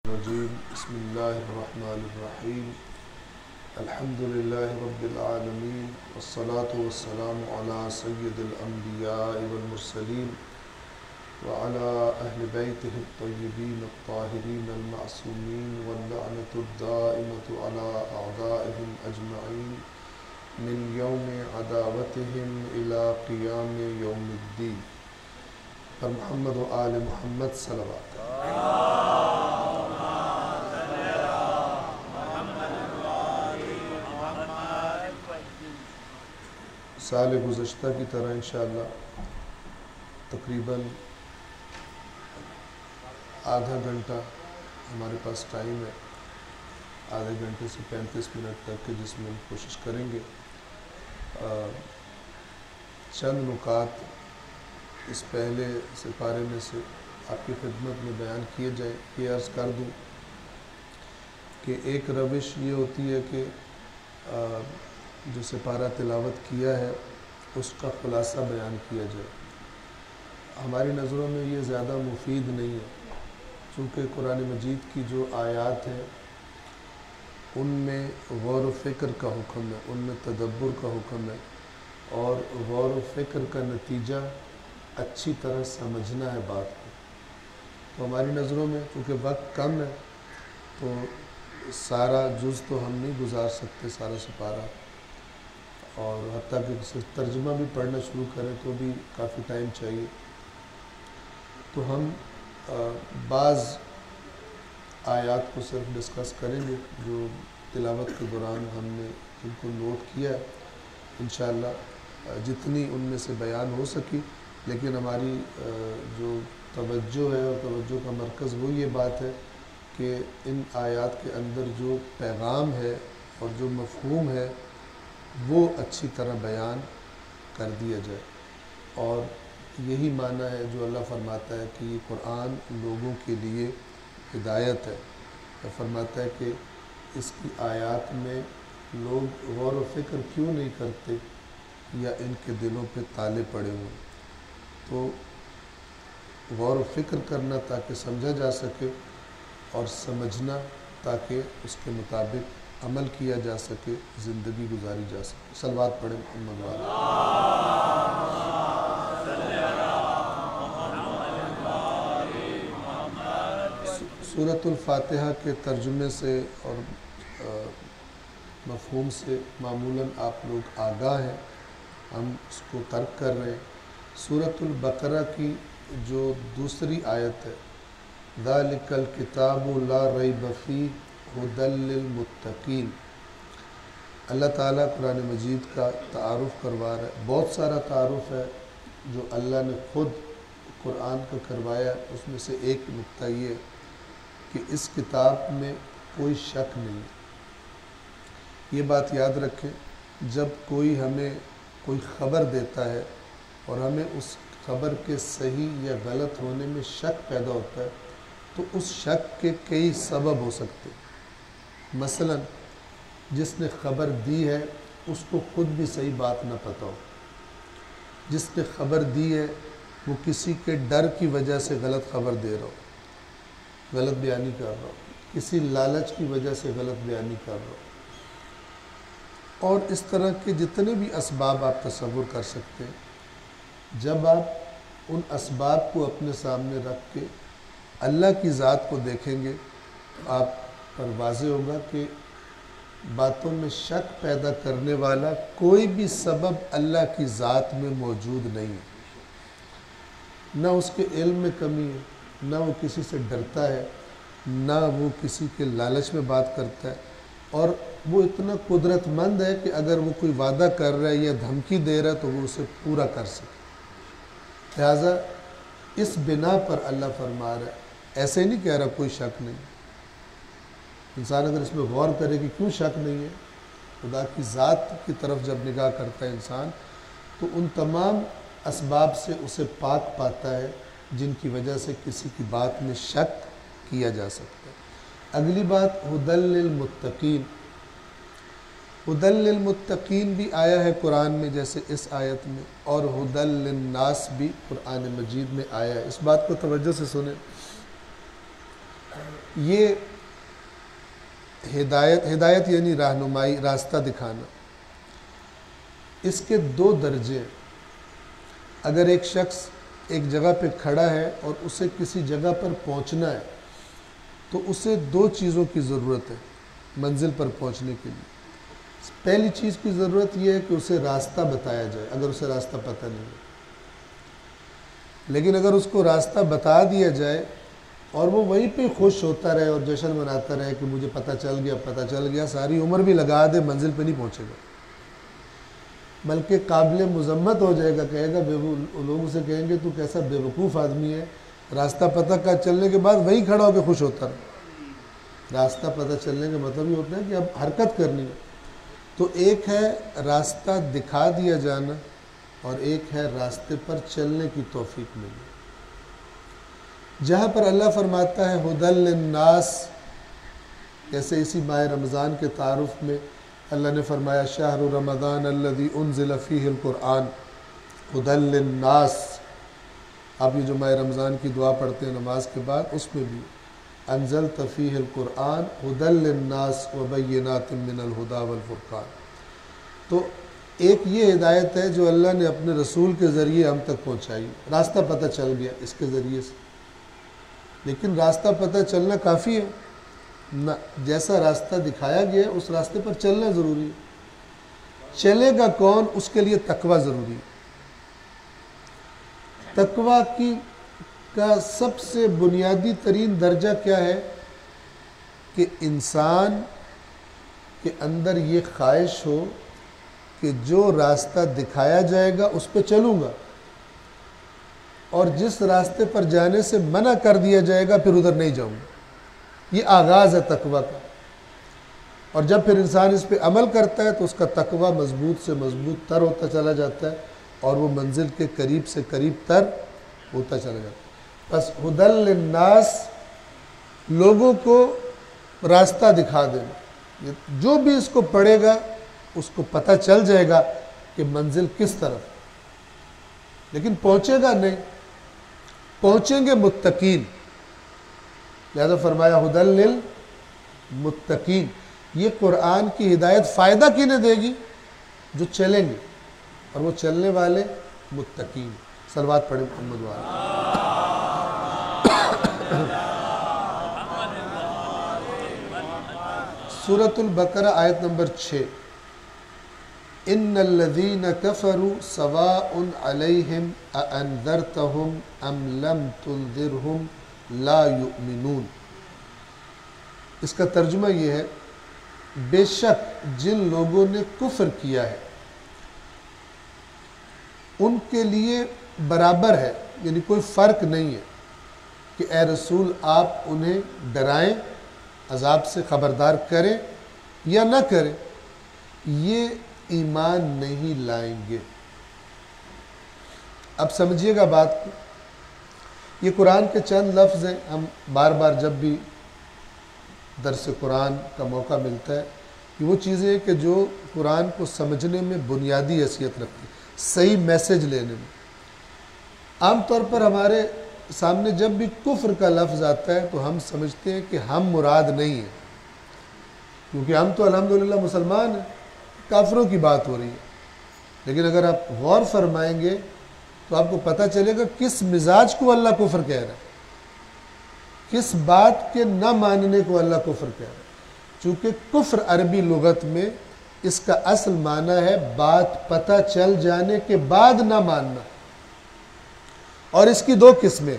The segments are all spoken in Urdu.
الرجيم بسم الله الرحمن الرحيم الحمد لله رب العالمين والصلاة والسلام على سيد الأنبياء والمرسلين وعلى أهل بيته الطيبين الطاهرين المعصومين واللعنة الدائمة على أعدائهم أجمعين من يوم عداوتهم إلى قيام يوم الدين پر محمد و آل محمد صلوات سال گزشتہ کی طرح انشاءاللہ تقریباً آدھا گھنٹہ ہمارے پاس ٹائم ہے، آدھے گھنٹے سے 35 منٹ تک کے، جس میں ہم کوشش کریں گے چند نکات اس پہلے سپارے میں سے آپ کی خدمت میں بیان کیے جائیں۔ یہ عرض کر دوں کہ ایک روش یہ ہوتی ہے کہ جو سپارہ تلاوت کیا ہے اس کا خلاصہ بیان کیا جائے۔ ہماری نظروں میں یہ زیادہ مفید نہیں ہے، چونکہ قرآن مجید کی جو آیات ہیں ان میں غور و فکر کا حکم ہے، ان میں تدبر کا حکم ہے، اور غور و فکر کا نتیجہ اچھی طرح سمجھنا ہے بات کو۔ تو ہماری نظروں میں چونکہ وقت کم ہے تو سارا جز تو ہم نہیں گزار سکتے، سارا سپارہ، اور حتیٰ کہ صرف ترجمہ بھی پڑھنا شروع کریں تو بھی کافی ٹائم چاہیے۔ تو ہم بعض آیات کو صرف ڈسکس کریں گے جو تلاوت کے دوران ہم نے جن کو نوٹ کیا ہے، انشاءاللہ جتنی ان میں سے بیان ہو سکی، لیکن ہماری جو توجہ ہے اور توجہ کا مرکز وہ یہ بات ہے کہ ان آیات کے اندر جو پیغام ہے اور جو مفہوم ہے وہ اچھی طرح بیان کر دیا جائے، اور یہی معنی ہے جو اللہ فرماتا ہے کہ یہ قرآن لوگوں کے لیے ہدایت ہے۔ وہ فرماتا ہے کہ اس کی آیات میں لوگ غور و فکر کیوں نہیں کرتے یا ان کے دلوں پہ تالے پڑے ہوئے۔ تو غور و فکر کرنا تاکہ سمجھا جا سکے، اور سمجھنا تاکہ اس کے مطابق عمل کیا جا سکے، زندگی گزاری جا سکے۔ صلوات پڑھیں محمد وعلی۔ سورۃ الفاتحہ کے ترجمے سے اور مفہوم سے معمولاً آپ لوگ آگاہ ہیں، ہم اس کو ترک کر رہے ہیں۔ سورۃ البقرہ کی جو دوسری آیت ہے، ذَلِكَ الْكِتَابُ لَا رَيْبَ فِيهِ هُدًى لِّلْمُتَّقِينَ۔ اللہ تعالیٰ قرآن مجید کا تعارف کروا رہا ہے۔ بہت سارا تعارف ہے جو اللہ نے خود قرآن کا کروایا، اس میں سے ایک نقطہ یہ ہے کہ اس کتاب میں کوئی شک نہیں۔ یہ بات یاد رکھیں، جب کوئی ہمیں کوئی خبر دیتا ہے اور ہمیں اس خبر کے صحیح یا غلط ہونے میں شک پیدا ہوتا ہے تو اس شک کے کئی سبب ہو سکتے ہیں۔ مثلا جس نے خبر دی ہے اس کو خود بھی صحیح بات نہ پتہ ہو، جس نے خبر دی ہے وہ کسی کے ڈر کی وجہ سے غلط خبر دے رہا ہو، غلط بیانی کر رہا ہو، کسی لالچ کی وجہ سے غلط بیانی کر رہا ہو، اور اس طرح کے جتنے بھی اسباب آپ تصور کر سکتے ہیں۔ جب آپ ان اسباب کو اپنے سامنے رکھ کے اللہ کی ذات کو دیکھیں گے تو آپ پر واضح ہوگا کہ باتوں میں شک پیدا کرنے والا کوئی بھی سبب اللہ کی ذات میں موجود نہیں ہے۔ نہ اس کے علم میں کمی ہے، نہ وہ کسی سے ڈرتا ہے، نہ وہ کسی کے لالچ میں بات کرتا ہے، اور وہ اتنا قدرت مند ہے کہ اگر وہ کوئی وعدہ کر رہا ہے یا دھمکی دے رہا ہے تو وہ اسے پورا کر سکے۔ لہٰذا اس بنا پر اللہ فرما رہا ہے، ایسے نہیں کہہ رہا کوئی شک نہیں۔ انسان اگر اس میں غور کرے کہ کیوں شک نہیں ہے، خدا کی ذات کی طرف جب نگاہ کرتا ہے انسان تو ان تمام اسباب سے اسے پاک پاتا ہے جن کی وجہ سے کسی کی بات میں شک کیا جا سکتا ہے۔ اگلی بات ہدی للمتقین۔ ہدی للمتقین بھی آیا ہے قرآن میں جیسے اس آیت میں، اور ہدی للناس بھی قرآن مجید میں آیا ہے۔ اس بات کو توجہ سے سنیں، یہ ہدایت یعنی رہنمائی، راستہ دکھانا، اس کے دو درجے ہیں۔ اگر ایک شخص ایک جگہ پہ کھڑا ہے اور اسے کسی جگہ پر پہنچنا ہے تو اسے دو چیزوں کی ضرورت ہے منزل پر پہنچنے کے لیے۔ پہلی چیز کی ضرورت یہ ہے کہ اسے راستہ بتایا جائے، اگر اسے راستہ پتہ نہیں ہے۔ لیکن اگر اس کو راستہ بتا دیا جائے اور وہ وہیں پہ خوش ہوتا رہے اور جشن مناتا رہے کہ مجھے پتہ چل گیا، ساری عمر بھی لگا دے، منزل پہ نہیں پہنچے گا، بلکہ قابل مذمت ہو جائے گا، کہے گا لوگ اسے کہیں گے تو کیسا بے وقوف آدمی ہے، راستہ پتہ کا چلنے کے بعد وہیں کھڑا ہو کے خوش ہوتا رہا۔ راستہ پتہ چلنے کا مطلب یہ ہوتا ہے کہ اب حرکت کرنی ہے۔ تو ایک ہے راستہ دکھا دیا جانا اور ایک ہے راستے پر چلنے کی توفیق ملنا۔ جہاں پر اللہ فرماتا ہے ہدی للناس، جیسے اسی ماہ رمضان کے تعارف میں اللہ نے فرمایا شہر رمضان الذی انزل فیہ القرآن ہدی للناس۔ آپ یہ جو ماہ رمضان کی دعا پڑھتے ہیں نماز کے بعد، اس میں بھی انزلت فیہ القرآن ہدی للناس وبینات من الہدی والفرقان۔ تو ایک یہ ہدایت ہے جو اللہ نے اپنے رسول کے ذریعے ہم تک پہنچائی، راستہ پتہ چل گیا اس کے ذریعے سے۔ لیکن راستہ پتہ چلنا کافی ہے نہ، جیسا راستہ دکھایا گیا ہے اس راستے پر چلنا ضروری ہے۔ چلے گا کون؟ اس کے لیے تقوی ضروری ہے۔ تقوی کا سب سے بنیادی ترین درجہ کیا ہے کہ انسان کے اندر یہ خواہش ہو کہ جو راستہ دکھایا جائے گا اس پہ چلوں گا، اور جس راستے پر جانے سے منع کر دیا جائے گا پھر ادھر نہیں جاؤں گا۔ یہ آغاز ہے تقوی کا، اور جب پھر انسان اس پہ عمل کرتا ہے تو اس کا تقوی مضبوط سے مضبوط تر ہوتا چلا جاتا ہے اور وہ منزل کے قریب سے قریب تر ہوتا چلا جاتا ہے۔ بس ہدی للناس، لوگوں کو راستہ دکھا دینا، جو بھی اس کو پڑھے گا اس کو پتہ چل جائے گا کہ منزل کس طرف، لیکن پہنچے گا نہیں، پہنچیں گے متقین۔ لہذا فرمایا ہدی للمتقین۔ یہ قرآن کی ہدایت فائدہ کینہیں دے گی؟ جو چلیں گے، اور وہ چلنے والے متقین۔ صلوات پڑھیں محمد وعلیہ۔ سورۃ البقرہ آیت نمبر 6۔ ان الذین کفروا سواء علیہم اانذرتہم ام لم تنذرہم لا یؤمنون۔ اس کا ترجمہ یہ ہے، بے شک جن لوگوں نے کفر کیا ہے ان کے لیے برابر ہے، یعنی کوئی فرق نہیں ہے کہ اے رسول آپ انہیں ڈرائیں، عذاب سے خبردار کریں یا نہ کریں، یہ ایمان نہیں لائیں گے۔ اب سمجھیے گا بات کو، یہ قرآن کے چند لفظ ہیں، ہم بار بار جب بھی درس قرآن کا موقع ملتا ہے، یہ وہ چیزیں ہیں کہ جو قرآن کو سمجھنے میں بنیادی حیثیت رکھتی ہیں، صحیح میسج لینے میں۔ عام طور پر ہمارے سامنے جب بھی کفر کا لفظ آتا ہے تو ہم سمجھتے ہیں کہ ہم مراد نہیں ہیں، کیونکہ ہم تو الحمدللہ مسلمان ہیں، کافروں کی بات ہو رہی ہے۔ لیکن اگر آپ غور فرمائیں گے تو آپ کو پتہ چلے گا کس مزاج کو اللہ کفر کہہ رہا ہے، کس بات کے نہ ماننے کو اللہ کفر کہہ رہا ہے۔ چونکہ کفر عربی لغت میں اس کا اصل معنی ہے بات پتہ چل جانے کے بعد نہ ماننا، اور اس کی دو قسمیں۔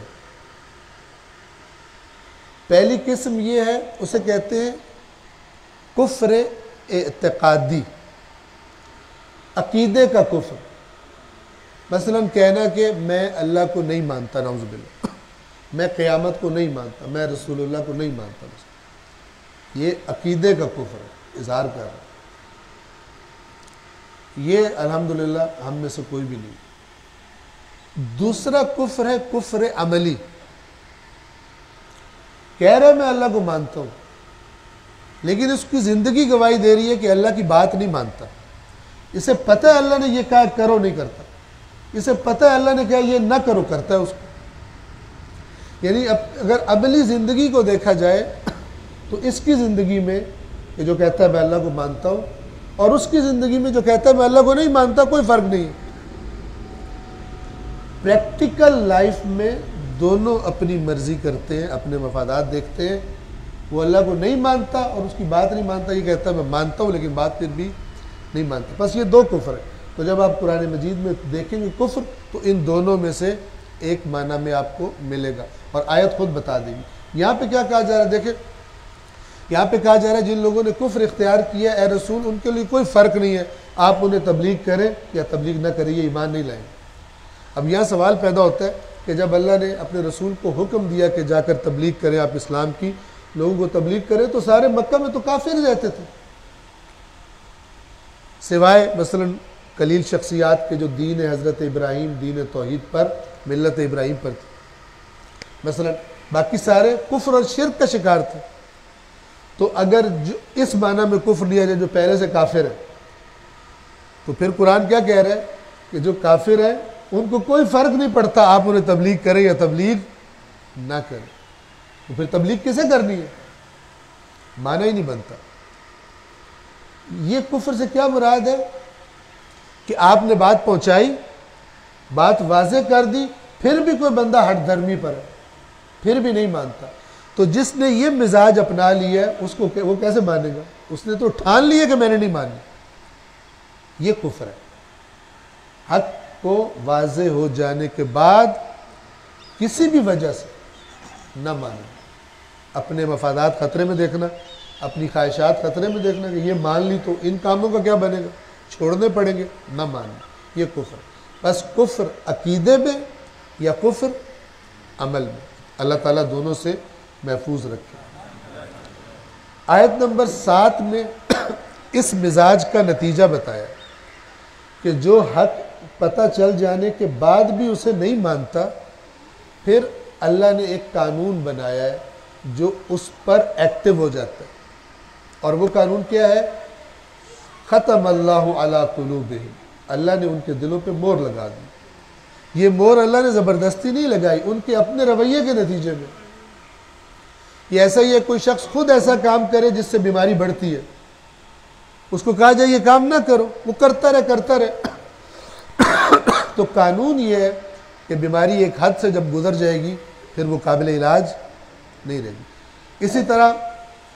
پہلی قسم یہ ہے، اسے کہتے ہیں کفر اعتقادی، عقیدے کا کفر۔ مثلا کہنا کہ میں اللہ کو نہیں مانتا، نعوذ باللہ، میں قیامت کو نہیں مانتا، میں رسول اللہ کو نہیں مانتا، یہ عقیدے کا کفر ہے، اظہار کر رہا ہے۔ یہ الحمدللہ ہم میں سے کوئی بھی نہیں۔ دوسرا کفر ہے کفر عملی، کہہ رہے میں اللہ کو مانتا ہوں لیکن اس کی زندگی گواہی دے رہی ہے کہ اللہ کی بات نہیں مانتا۔ اسے پتہ ہے اللہ نے یہ کہا کرو، نہیں کرتا۔ اسے پتہ ہے اللہ نے کہا یہ نہ کرو، کرتا ہے اس کو۔ یعنی اگر عملی زندگی کو دیکھا جائے تو اس کی زندگی میں یہ جو کہتا ہے میں اللہ کو مانتا ہوں، اور اس کی زندگی میں جو کہتا ہے میں اللہ کو نہیں مانتا، کوئی فرق نہیں ہے۔ پریکٹیکل لائف میں دونوں اپنی مرضی کرتے ہیں، اپنے مفادات دیکھتے ہیں۔ وہ اللہ کو نہیں مانتا اور اس کی بات نہیں مانتا، یہ کہتا ہے میں مانتا ہوں لیکن بات پھر بھی نہیں مانتا۔ بس یہ دو کفر ہے۔ تو جب آپ قرآن مجید میں دیکھیں گے کفر، تو ان دونوں میں سے ایک معنی میں آپ کو ملے گا، اور آیت خود بتا دے گی۔ یہاں پہ کیا کہا جا رہا ہے دیکھیں، یہاں پہ کہا جا رہا ہے جن لوگوں نے کفر اختیار کیا اے رسول، ان کے لیے کوئی فرق نہیں ہے، آپ انہیں تبلیغ کریں یا تبلیغ نہ کریں، یہ ایمان نہیں لائیں۔ اب یہاں سوال پیدا ہوتا ہے کہ جب اللہ نے اپنے رسول کو حکم دیا کہ جا کر تبلیغ کریں، آپ اسلام کی لوگوں کو تبلیغ کریں، تو سارے مکہ میں تو کافر رہتے تھے، سوائے مثلا قلیل شخصیات کے جو دین حضرت ابراہیم، دین توحید پر، ملت ابراہیم پر تھے، مثلا باقی سارے کفر اور شرک کا شکار تھے۔ تو اگر اس معنی میں کفر لیا جائے جو پہلے سے کافر ہے، تو پھر قرآن کیا کہہ رہا ہے کہ جو کافر ہیں ان کو کوئی فرق نہیں پڑتا آپ انہیں تبلیغ کریں یا تبلیغ نہ کریں، تو پھر تبلیغ کسے کرنی ہے؟ معنی ہی نہیں بنتا۔ یہ کفر سے کیا مراد ہے کہ آپ نے بات پہنچائی، بات واضح کر دی، پھر بھی کوئی بندہ ہٹ دھرمی پر ہے، پھر بھی نہیں مانتا، تو جس نے یہ مزاج اپنا لیا ہے اس کو وہ کیسے مانے گا؟ اس نے تو ٹھان لیا کہ میں نے نہیں مانی۔ یہ کفر ہے۔ حق کو واضح ہو جانے کے بعد کسی بھی وجہ سے نہ ماننا، اپنے مفادات خطرے میں دیکھنا، اپنی خواہشات خطرے میں دیکھنا کہ یہ مان لی تو ان کاموں کا کیا بنے گا، چھوڑنے پڑیں گے، نہ ماننا، یہ کفر۔ بس کفر عقیدے میں یا کفر عمل میں، اللہ تعالیٰ دونوں سے محفوظ رکھے۔ آیت نمبر 7 میں اس مزاج کا نتیجہ بتایا کہ جو حق پتہ چل جانے کے بعد بھی اسے نہیں مانتا، پھر اللہ نے ایک قانون بنایا ہے جو اس پر ایکٹیو ہو جاتا ہے، اور وہ قانون کیا ہے؟ ختم اللہ علی قلوبہم، اللہ نے ان کے دلوں پہ مہر لگا دی۔ یہ مہر اللہ نے زبردستی نہیں لگائی، ان کے اپنے رویے کے نتیجے میں۔ یہ ایسا ہی ہے کوئی شخص خود ایسا کام کرے جس سے بیماری بڑھتی ہے، اس کو کہا جائے یہ کام نہ کرو، وہ کرتا رہے تو قانون یہ ہے کہ بیماری ایک حد سے جب گزر جائے گی پھر وہ قابل علاج نہیں رہے گی۔ اسی طرح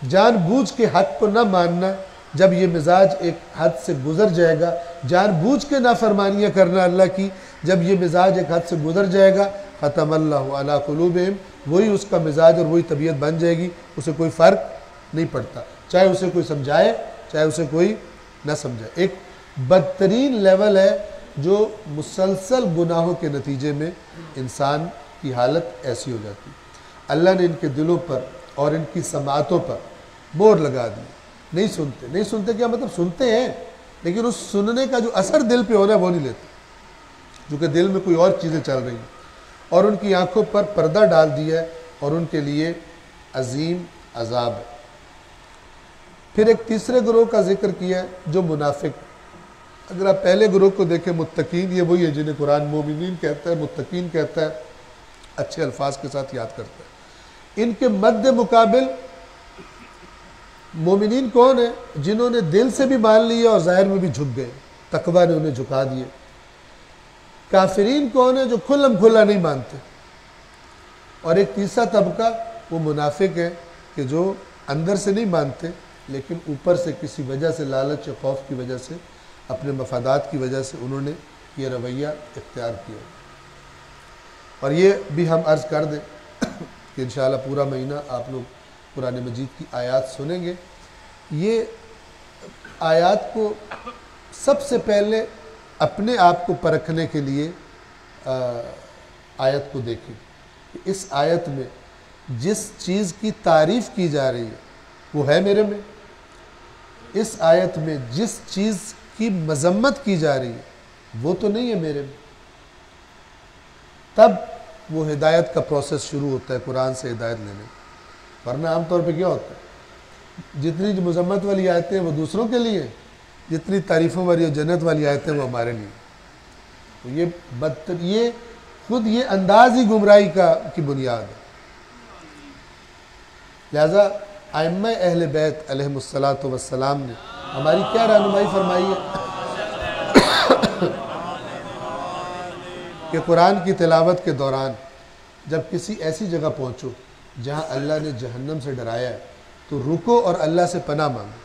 جان بوجھ کے حق کو نہ ماننا، جب یہ مزاج ایک حد سے گزر جائے گا، جان بوجھ کے نافرمانیاں کرنا اللہ کی، جب یہ مزاج ایک حد سے گزر جائے گا، ختم اللہ علی قلوبہم، وہی اس کا مزاج اور وہی طبیعت بن جائے گی، اسے کوئی فرق نہیں پڑتا، چاہے اسے کوئی سمجھائے چاہے اسے کوئی نہ سمجھائے۔ ایک بدترین لیول ہے جو مسلسل گناہوں کے نتیجے میں انسان کی حالت ایسی ہو جاتی ہے۔ اللہ نے ان کے دلوں پر اور ان کی سماعتوں پر مہر لگا دی، نہیں سنتے کیا مطلب؟ سنتے ہیں لیکن اس سننے کا جو اثر دل پہ ہونا ہے وہ نہیں لیتے، کیونکہ دل میں کوئی اور چیزیں چل رہی ہیں، اور ان کی آنکھوں پر پردہ ڈال دیا ہے اور ان کے لیے عظیم عذاب ہے۔ پھر ایک تیسرے گروہ کا ذکر کیا ہے جو منافق۔ اگر آپ پہلے گروہ کو دیکھیں متقین، یہ وہی ہے جنہیں قرآن مومنین کہتا ہے، متقین کہتا ہے، اچھے الفاظ کے ساتھ یاد کرتا ہے۔ ان کے مد مقابل مومنین کون ہیں؟ جنہوں نے دل سے بھی مان لیا اور ظاہر میں بھی جھک گئے، تقویٰ نے انہیں جھکا دیے۔ کافرین کون ہیں؟ جو کھلم کھلا نہیں مانتے۔ اور ایک تیسرا طبقہ وہ منافق ہے کہ جو اندر سے نہیں مانتے لیکن اوپر سے کسی وجہ سے، لالچ یا خوف کی وجہ سے، اپنے مفادات کی وجہ سے انہوں نے یہ رویہ اختیار کیا۔ اور یہ بھی ہم عرض کر دیں کہ انشاءاللہ پورا مہینہ آپ لوگ قرآن مجید کی آیات سنیں گے۔ یہ آیات کو سب سے پہلے اپنے آپ کو پرکھنے کے لیے آیت کو دیکھیں کہ اس آیت میں جس چیز کی تعریف کی جا رہی ہے وہ ہے میرے میں، اس آیت میں جس چیز کی مذمت کی جا رہی ہے وہ تو نہیں ہے میرے میں، تب وہ ہدایت کا پروسیس شروع ہوتا ہے قرآن سے ہدایت لینے۔ ورنہ عام طور پہ کیا ہوتا ہے، جتنی جو مذمت والی آیتیں ہیں وہ دوسروں کے لیے، جتنی تعریفوں والی اور جنت والی آیتیں وہ ہمارے لیے۔ تو یہ خود یہ انداز ہی گمراہی کی بنیاد ہے۔ لہٰذا ائمہ اہل بیت علیہم الصلاۃ والسلام نے ہماری کیا رہنمائی فرمائی ہے کہ قرآن کی تلاوت کے دوران جب کسی ایسی جگہ پہنچو جہاں اللہ نے جہنم سے ڈرایا ہے تو رکو اور اللہ سے پناہ مانگو۔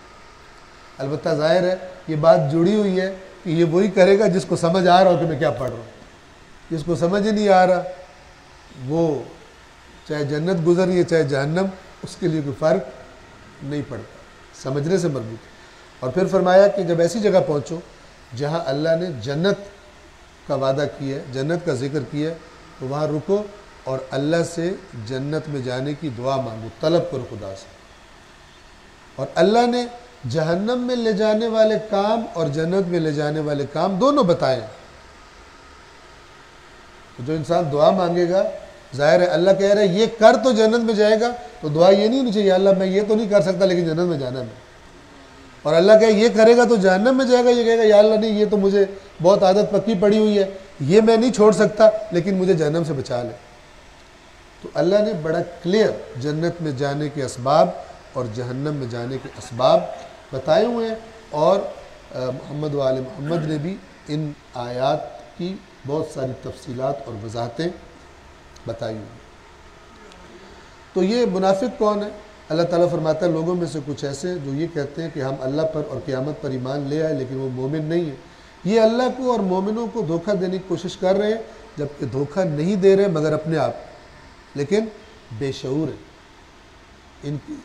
البتہ ظاہر ہے یہ بات جڑی ہوئی ہے کہ یہ وہی کرے گا جس کو سمجھ آ رہا ہو کہ میں کیا پڑھ رہا ہوں۔ جس کو سمجھ ہی نہیں آ رہا وہ چاہے جنت گزر رہی ہے چاہے جہنم، اس کے لیے کوئی فرق نہیں پڑتا، سمجھنے سے مربوط ہے۔ اور پھر فرمایا کہ جب ایسی جگہ پہنچو جہاں اللہ نے جنت کا وعدہ کیا ہے، جنت کا ذکر کیا ہے، تو وہاں رکو اور اللہ سے جنت میں جانے کی دعا مانگو، طلب کرو خدا سے۔ اور اللہ نے جہنم میں لے جانے والے کام اور جنت میں لے جانے والے کام دونوں بتائے ہیں۔ تو جو انسان دعا مانگے گا، ظاہر ہے اللہ کہہ رہا ہے یہ کر تو جنت میں جائے گا، تو دعا یہ نہیں ہونی چاہیے اللہ میں یہ تو نہیں کر سکتا لیکن جنت میں جانا ہے۔ اور اللہ کہے یہ کرے گا تو جہنم میں جائے گا، یہ کہے گا یا اللہ نہیں یہ تو مجھے بہت عادت پکی پڑی ہوئی ہے، یہ میں نہیں چھوڑ سکتا لیکن مجھے جہنم سے بچا لے۔ تو اللہ نے بڑا کلیئر جنت میں جانے کے اسباب اور جہنم میں جانے کے اسباب بتائے ہوئے ہیں، اور محمد و آل محمد نے بھی ان آیات کی بہت ساری تفصیلات اور وضاحتیں بتائی ہوئی۔ تو یہ منافق کون ہے؟ اللہ تعالیٰ فرماتا ہے لوگوں میں سے کچھ ایسے جو یہ کہتے ہیں کہ ہم اللہ پر اور قیامت پر ایمان لے آئے لیکن وہ مومن نہیں ہے۔ یہ اللہ کو اور مومنوں کو دھوکہ دینے کی کوشش کر رہے ہیں، جبکہ دھوکہ نہیں دے رہے مگر اپنے آپ، لیکن بے شعور ہیں۔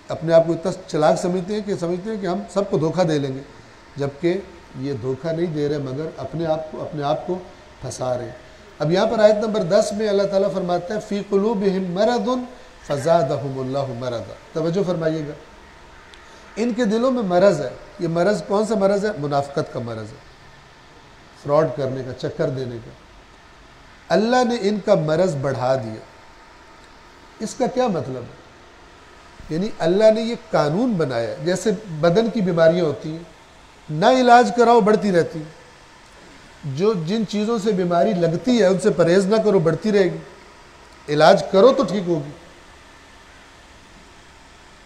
اپنے آپ کو اتنا چلاک سمجھتے ہیں کہ ہم سب کو دھوکہ دے لیں گے، جبکہ یہ دھوکہ نہیں دے رہے مگر اپنے آپ کو پھنسا رہے ہیں۔ اب یہاں پر آیت نمبر 10 میں اللہ تعالیٰ فرماتا ہے فی قلوبہم مرض فزادہم اللہ مرضا۔ توجہ فرمائیے گا، ان کے دلوں میں مرض ہے۔ یہ مرض کون سا مرض ہے؟ منافقت کا مرض ہے، فراڈ کرنے کا، چکر دینے کا۔ اللہ نے ان کا مرض بڑھا دیا۔ اس کا کیا مطلب ہے؟ یعنی اللہ نے یہ قانون بنایا ہے، جیسے بدن کی بیماریاں ہوتی ہیں، نہ علاج کراؤ بڑھتی رہتی ہیں۔ جن چیزوں سے بیماری لگتی ہے ان سے پرہیز نہ کرو بڑھتی رہے گی، علاج کرو تو ٹھیک ہوگی۔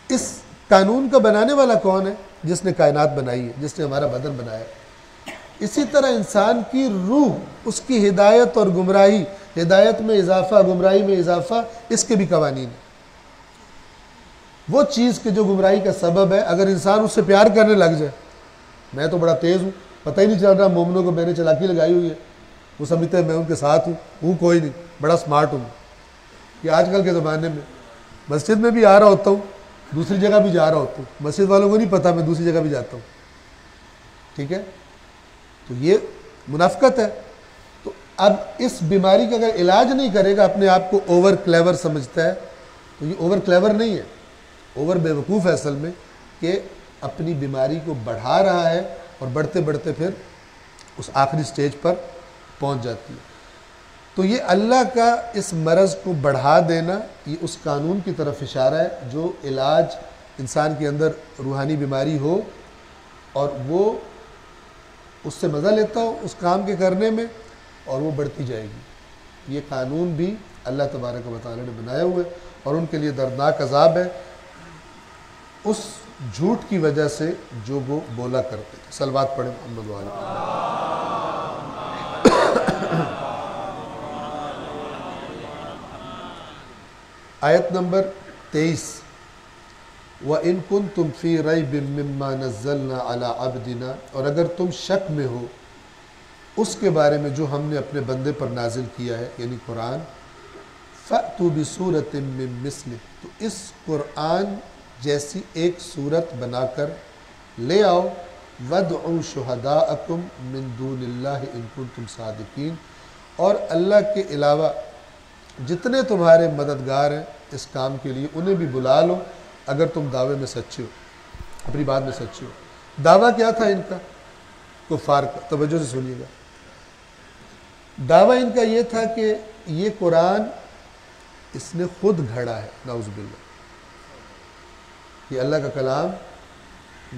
اس قانون کا بنانے والا کون ہے؟ جس نے کائنات بنائی ہے، جس نے ہمارا بدن بنایا ہے۔ اسی طرح انسان کی روح، اس کی ہدایت اور گمراہی، ہدایت میں اضافہ گمراہی میں اضافہ، اس کے بھی قوانین ہیں۔ وہ چیز کہ جو گمراہی کا سبب ہے، اگر انسان اس سے پیار کرنے لگ جائے، میں تو بڑا تیز ہوں، پتہ ہی نہیں چل رہا مومنوں کو میں نے چلاکی لگائی ہوئی ہے، وہ سمجھتے ہیں میں ان کے ساتھ ہوں کوئی نہیں، بڑا سمارٹ ہوں۔ کہ آج کل کے زمانے میں مسجد میں بھی آ رہا ہوتا ہوں، دوسری جگہ بھی جا رہا ہوتا ہوں، مسجد والوں کو نہیں پتہ میں دوسری جگہ بھی جاتا ہوں، ٹھیک ہے؟ تو یہ منافقت ہے۔ تو اب اس بیماری کا اگر علاج نہیں کرے گا، اپنے آپ کو اوور کلیور سمجھتا ہے، تو یہ اوور کلیور نہیں ہے، اوور بے وقوف ہے اصل میں، کہ اپنی بیماری کو بڑھا رہا ہے اور بڑھتے بڑھتے پھر اس آخری سٹیج پر پہنچ جاتی ہے۔ تو یہ اللہ کا اس مرض کو بڑھا دینا، یہ اس قانون کی طرف اشارہ ہے جو علاج انسان کے اندر روحانی بیماری ہو اور وہ اس سے مزہ لیتا ہو اس کام کے کرنے میں اور وہ بڑھتی جائے گی۔ یہ قانون بھی اللہ تبارک و تعالی نے بنایا ہوا ہے اور ان کے لیے دردناک عذاب ہے اس جھوٹ کی وجہ سے جو وہ بولا کرتے تھے۔ صلوات پڑھیں محمد و آل محمد۔ آیت نمبر 23 وَإِن كُنتُمْ فِي رَيْبٍ مِّمَّا نَزَّلْنَا عَلَىٰ عَبْدِنَا، اور اگر تم شک میں ہو اس کے بارے میں جو ہم نے اپنے بندے پر نازل کیا ہے یعنی قرآن، فَأْتُوا بِسُورَةٍ مِّن مِّثْلِهِ، تو اس قرآن جیسی ایک صورت بنا کر لے آؤ، وَادْعُوا شُهَدَاءَكُم مِّن دُونِ اللَّهِ إِن كُنتُمْ صَادِقِينَ، اور اللہ کے علاوہ جتنے تمہارے مددگار ہیں اس کام کے لیے انہیں بھی بلا لو اگر تم دعوے میں سچے ہو، اپنی بات میں سچے ہو۔ دعویٰ کیا تھا ان کا؟ کفار کا، توجہ سے سنیے گا۔ دعویٰ ان کا یہ تھا کہ یہ قرآن اس نے خود گھڑا ہے، نعوذ باللہ، یہ اللہ کا کلام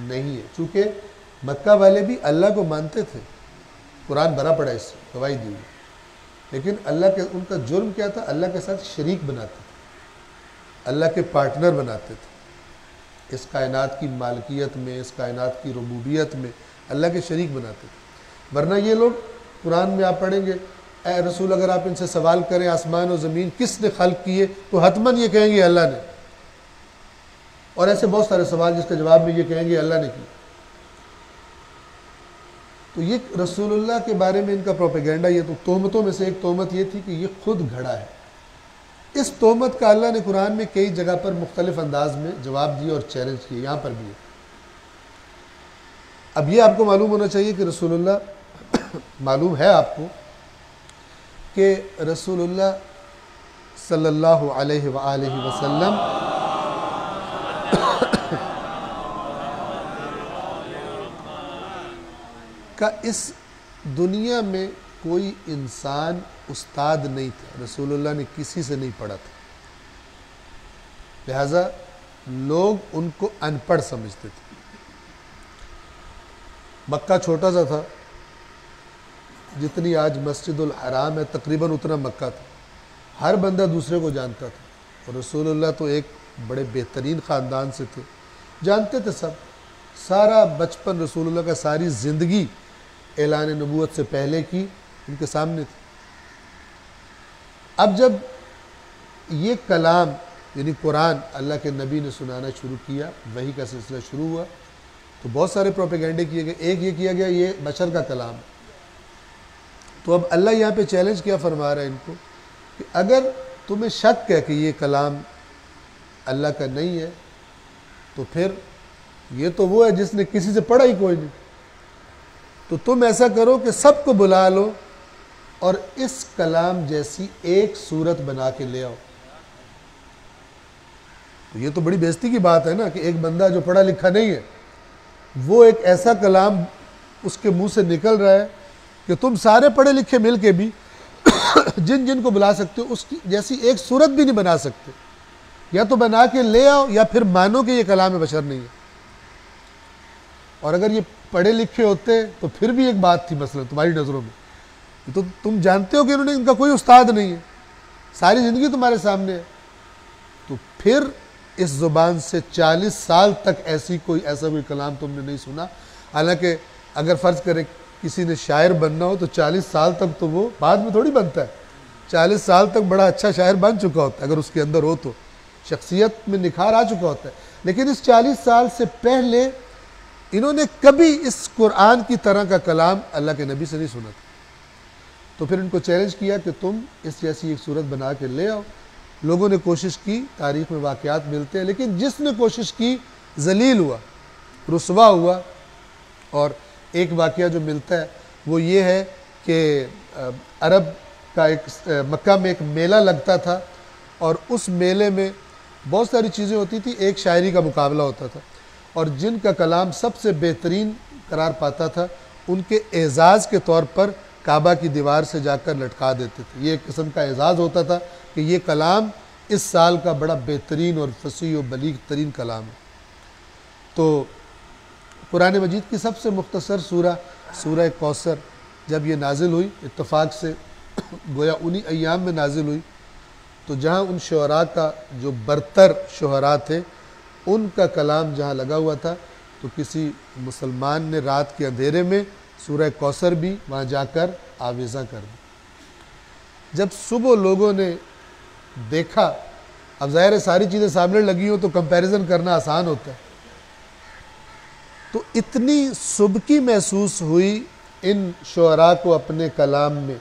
نہیں ہے۔ چونکہ مکہ والے بھی اللہ کو مانتے تھے، قرآن بھرا پڑا اس سے، گواہی دی ہوئی، لیکن ان کا جرم کیا تھا؟ اللہ کے ساتھ شریک بناتے تھے، اللہ کے پارٹنر بناتے تھے۔ اس کائنات کی مالکیت میں، اس کائنات کی ربوبیت میں اللہ کے شریک بناتے تھے۔ ورنہ یہ لوگ قرآن میں آپ پڑھیں گے، اے رسول اگر آپ ان سے سوال کریں آسمان و زمین کس نے خلق کیے تو حتماً یہ کہیں گے اللہ نے، اور ایسے بہت سارے سوال جس کے جواب میں یہ کہیں گے اللہ نے کی۔ تو یہ رسول اللہ کے بارے میں ان کا پروپیگنڈا، یہ تو تہمتوں میں سے ایک تہمت یہ تھی کہ یہ خود گھڑا ہے۔ اس تہمت کا اللہ نے قرآن میں کئی جگہ پر مختلف انداز میں جواب دیا اور چیلنج کیا، یہاں پر بھی ہے۔ اب یہ آپ کو معلوم ہونا چاہیے کہ رسول اللہ معلوم ہے آپ کو کہ رسول اللہ صلی اللہ علیہ وآلہ وسلم کا اس دنیا میں کوئی انسان استاد نہیں تھا، رسول اللہ نے کسی سے نہیں پڑھا تھا، لہذا لوگ ان کو ان پڑھ سمجھتے تھے۔ مکہ چھوٹا سا تھا، جتنی آج مسجد الحرام ہے تقریباً اتنا مکہ تھا، ہر بندہ دوسرے کو جانتا تھا، اور رسول اللہ تو ایک بڑے بہترین خاندان سے تھے، جانتے تھے سب، سارا بچپن رسول اللہ کا، ساری زندگی اعلان نبوت سے پہلے کی ان کے سامنے تھی۔ اب جب یہ کلام یعنی قرآن اللہ کے نبی نے سنانا شروع کیا، وحی کا سلسلہ شروع ہوا، تو بہت سارے پروپیگنڈے کیے گئے۔ ایک یہ کیا گیا یہ بشر کا کلام ہے، تو اب اللہ یہاں پہ چیلنج کیا فرما رہا ہے ان کو کہ اگر تمہیں شک ہے کہ یہ کلام اللہ کا نہیں ہے تو پھر یہ تو وہ ہے جس نے کسی سے پڑھا ہی کوئی نہیں، تو تم ایسا کرو کہ سب کو بلا لو اور اس کلام جیسی ایک صورت بنا کے لے آؤ۔ تو یہ تو بڑی بےزتی کی بات ہے نا کہ ایک بندہ جو پڑھا لکھا نہیں ہے وہ ایک ایسا کلام اس کے منہ سے نکل رہا ہے کہ تم سارے پڑھے لکھے مل کے بھی جن جن کو بلا سکتے ہو اس کی جیسی ایک صورت بھی نہیں بنا سکتے، یا تو بنا کے لے آؤ یا پھر مانو کہ یہ کلام بشر نہیں ہے۔ اور اگر یہ پڑھے لکھے ہوتے تو پھر بھی ایک بات تھی، مثلا تمہاری نظروں میں تو تم جانتے ہو کہ انہوں نے ان کا کوئی استاد نہیں ہے، ساری زندگی تمہارے سامنے ہے، تو پھر اس زبان سے 40 سال تک ایسا کوئی کلام تم نے نہیں سنا۔ حالانکہ اگر فرض کرے کسی نے شاعر بننا ہو تو 40 سال تک تو وہ بعد میں تھوڑی بنتا ہے، 40 سال تک بڑا اچھا شاعر بن چکا ہوتا ہے اگر اس کے اندر ہو تو، شخصیت میں نکھار آ چکا ہوتا ہے۔ لیکن اس 40 سال سے پہلے انہوں نے کبھی اس قرآن کی طرح کا کلام اللہ کے نبی سے نہیں سنا تھا، تو پھر ان کو چیلنج کیا کہ تم اس جیسی ایک صورت بنا کے لے آؤ۔ لوگوں نے کوشش کی، تاریخ میں واقعات ملتے ہیں، لیکن جس نے کوشش کی ذلیل ہوا، رسوا ہوا۔ اور ایک واقعہ جو ملتا ہے وہ یہ ہے کہ عرب کا مکہ میں ایک میلہ لگتا تھا، اور اس میلے میں بہت ساری چیزیں ہوتی تھی، ایک شاعری کا مقابلہ ہوتا تھا، اور جن کا کلام سب سے بہترین قرار پاتا تھا ان کے اعزاز کے طور پر کعبہ کی دیوار سے جا کر لٹکا دیتے تھے۔ یہ ایک قسم کا اعزاز ہوتا تھا کہ یہ کلام اس سال کا بڑا بہترین اور فصیح و بلیغ ترین کلام ہے۔ تو قرآن مجید کی سب سے مختصر سورہ کوثر جب یہ نازل ہوئی، اتفاق سے گویا انہی ایام میں نازل ہوئی، تو جہاں ان شعراء کا جو برتر شعراء تھے ان کا کلام جہاں لگا ہوا تھا، تو کسی مسلمان نے رات کے اندھیرے میں سورہ کوثر بھی وہاں جا کر آویزاں کر دی۔ جب صبح لوگوں نے دیکھا، اب ظاہر ہے ساری چیزیں سامنے لگی ہوں تو کمپیریزن کرنا آسان ہوتا ہے، تو اتنی سبکی محسوس ہوئی ان شعراء کو اپنے کلام میں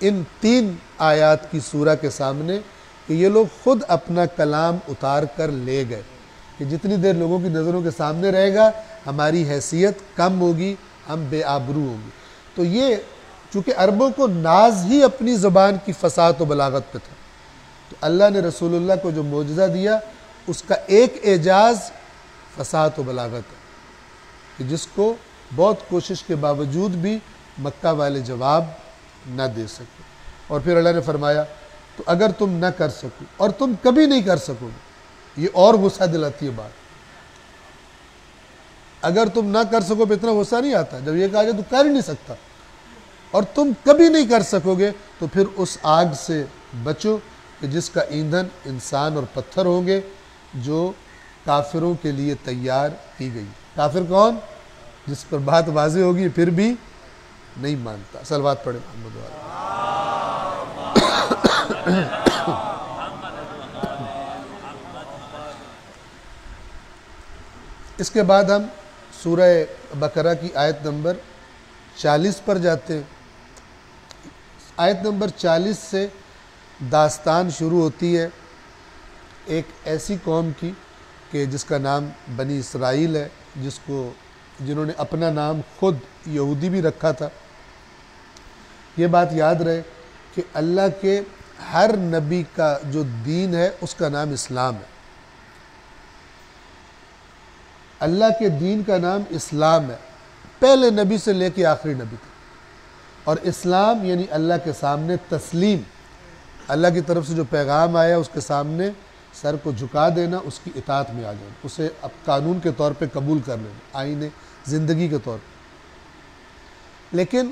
ان 3 آیات کی سورہ کے سامنے کہ یہ لوگ خود اپنا کلام اتار کر لے گئے کہ جتنی دیر لوگوں کی نظروں کے سامنے رہے گا ہماری حیثیت کم ہوگی، ہم بے آبرو ہوں گے۔ تو یہ چونکہ عربوں کو ناز ہی اپنی زبان کی فصاحت و بلاغت پہ تھا، تو اللہ نے رسول اللہ کو جو معجزہ دیا اس کا ایک اعجاز فصاحت و بلاغت ہے کہ جس کو بہت کوشش کے باوجود بھی مکہ والے جواب نہ دے سکے۔ اور پھر اللہ نے فرمایا تو اگر تم نہ کر سکو اور تم کبھی نہیں کر سکو گے، یہ اور غصہ دلاتی ہے بات، اگر تم نہ کر سکو پہ اتنا غصہ نہیں آتا، جب یہ کہا جائے تو کر ہی نہیں سکتا، اور تم کبھی نہیں کر سکو گے تو پھر اس آگ سے بچو کہ جس کا ایندھن انسان اور پتھر ہوں گے، جو کافروں کے لیے تیار کی گئی۔ کافر کون؟ جس پر بات واضح ہوگی پھر بھی نہیں مانتا۔ صلوات پڑھیں محمد والے۔ اس کے بعد ہم سورہ بقرہ کی آیت نمبر 40 پر جاتے ہیں۔ آیت نمبر 40 سے داستان شروع ہوتی ہے ایک ایسی قوم کی کہ جس کا نام بنی اسرائیل ہے، جنہوں نے اپنا نام خود یہودی بھی رکھا تھا۔ یہ بات یاد رہے کہ اللہ کے ہر نبی کا جو دین ہے اس کا نام اسلام ہے۔ اللہ کے دین کا نام اسلام ہے، پہلے نبی سے لے کے آخری نبی تک۔ اور اسلام یعنی اللہ کے سامنے تسلیم، اللہ کی طرف سے جو پیغام آیا اس کے سامنے سر کو جھکا دینا، اس کی اطاعت میں آ جانا، اسے اب قانون کے طور پہ قبول کر لینا، آئین زندگی کے طور پہ۔ لیکن